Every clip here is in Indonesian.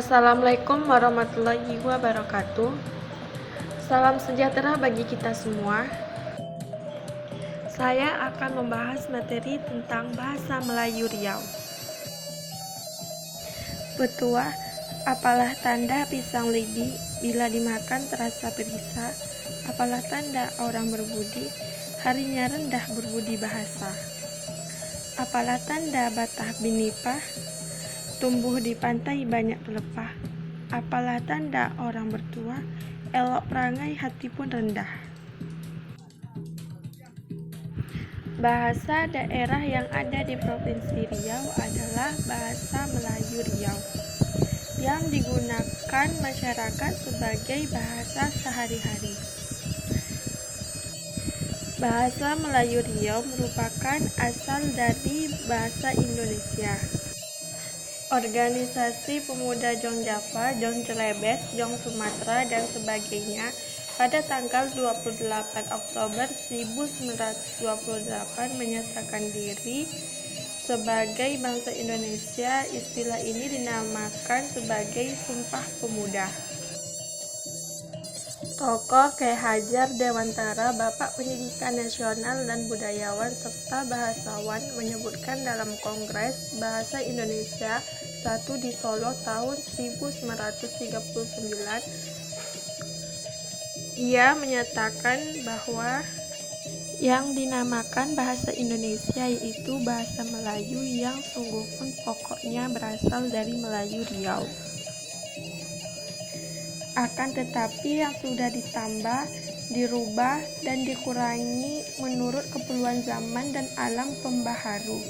Assalamualaikum warahmatullahi wabarakatuh. Salam sejahtera bagi kita semua. Saya akan membahas materi tentang bahasa Melayu Riau. Petua, apalah tanda pisang lidi, bila dimakan terasa perisa. Apalah tanda orang berbudi, harinya rendah berbudi bahasa. Apalah tanda batah binipah, tumbuh di pantai banyak pelepah. Apalah tanda orang bertua, elok perangai hati pun rendah. Bahasa daerah yang ada di Provinsi Riau adalah bahasa Melayu Riau, yang digunakan masyarakat sebagai bahasa sehari-hari. Bahasa Melayu Riau merupakan asal dari bahasa Indonesia. Organisasi Pemuda Jong Java, Jong Celebes, Jong Sumatera, dan sebagainya pada tanggal 28 Oktober 1928 menyatakan diri sebagai bangsa Indonesia. Istilah ini dinamakan sebagai Sumpah Pemuda. Tokoh K. Hajar Dewantara, Bapak Pendidikan Nasional dan Budayawan serta bahasawan, menyebutkan dalam Kongres Bahasa Indonesia 1 di Solo tahun 1939. Ia menyatakan bahwa yang dinamakan bahasa Indonesia yaitu bahasa Melayu yang sungguh pun pokoknya berasal dari Melayu Riau. Akan tetapi yang sudah ditambah, dirubah, dan dikurangi menurut keperluan zaman dan alam pembaharu,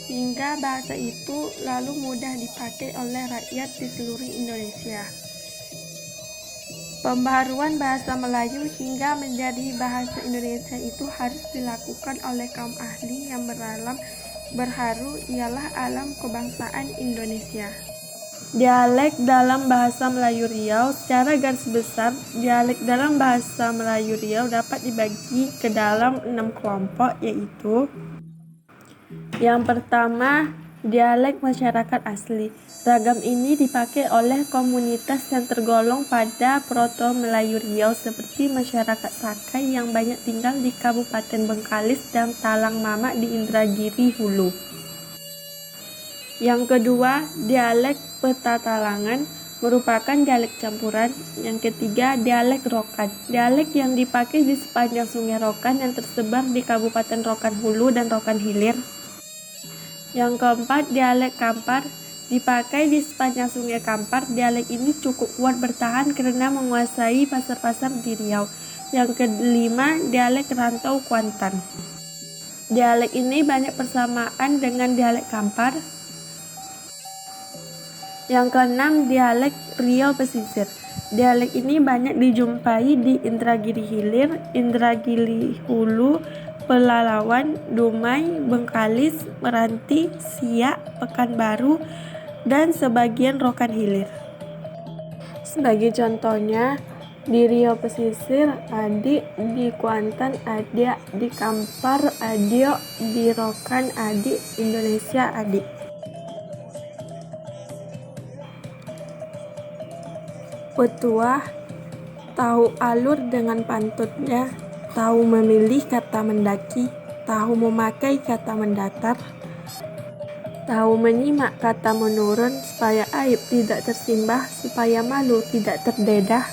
hingga bahasa itu lalu mudah dipakai oleh rakyat di seluruh Indonesia. Pembaharuan bahasa Melayu hingga menjadi bahasa Indonesia itu harus dilakukan oleh kaum ahli yang berharu ialah alam kebangsaan Indonesia. Dialek dalam bahasa Melayu Riau. Secara garis besar, dialek dalam bahasa Melayu Riau dapat dibagi ke dalam 6 kelompok, yaitu: yang pertama, dialek masyarakat asli. Ragam ini dipakai oleh komunitas yang tergolong pada Proto Melayu Riau seperti masyarakat Sakai yang banyak tinggal di Kabupaten Bengkalis dan Talang Mamak di Indragiri Hulu. Yang kedua, dialek Petatalangan merupakan dialek campuran. Yang ketiga, dialek Rokan. Dialek yang dipakai di sepanjang Sungai Rokan yang tersebar di Kabupaten Rokan Hulu dan Rokan Hilir. Yang keempat, dialek Kampar dipakai di sepanjang Sungai Kampar. Dialek ini cukup kuat bertahan karena menguasai pasar-pasar di Riau. Yang kelima, dialek Rantau Kuantan. Dialek ini banyak persamaan dengan dialek Kampar. Yang keenam, dialek Riau Pesisir. Dialek ini banyak dijumpai di Indragiri Hilir, Indragiri Hulu, Pelalawan, Dumai, Bengkalis, Meranti, Siak, Pekanbaru, dan sebagian Rokan Hilir. Sebagai contohnya, di Riau Pesisir, adik, di Kuantan, adik, di Kampar, adio, di Rokan, adik, Indonesia, adik. Petuah, tahu alur dengan pantutnya, tahu memilih kata mendaki, tahu memakai kata mendatar, tahu menyimak kata menurun, supaya aib tidak tersimbah, supaya malu tidak terdedah.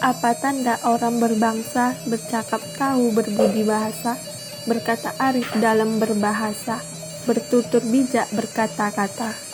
Apa tanda orang berbangsa, bercakap tahu berbudi bahasa, berkata arif dalam berbahasa, bertutur bijak berkata-kata.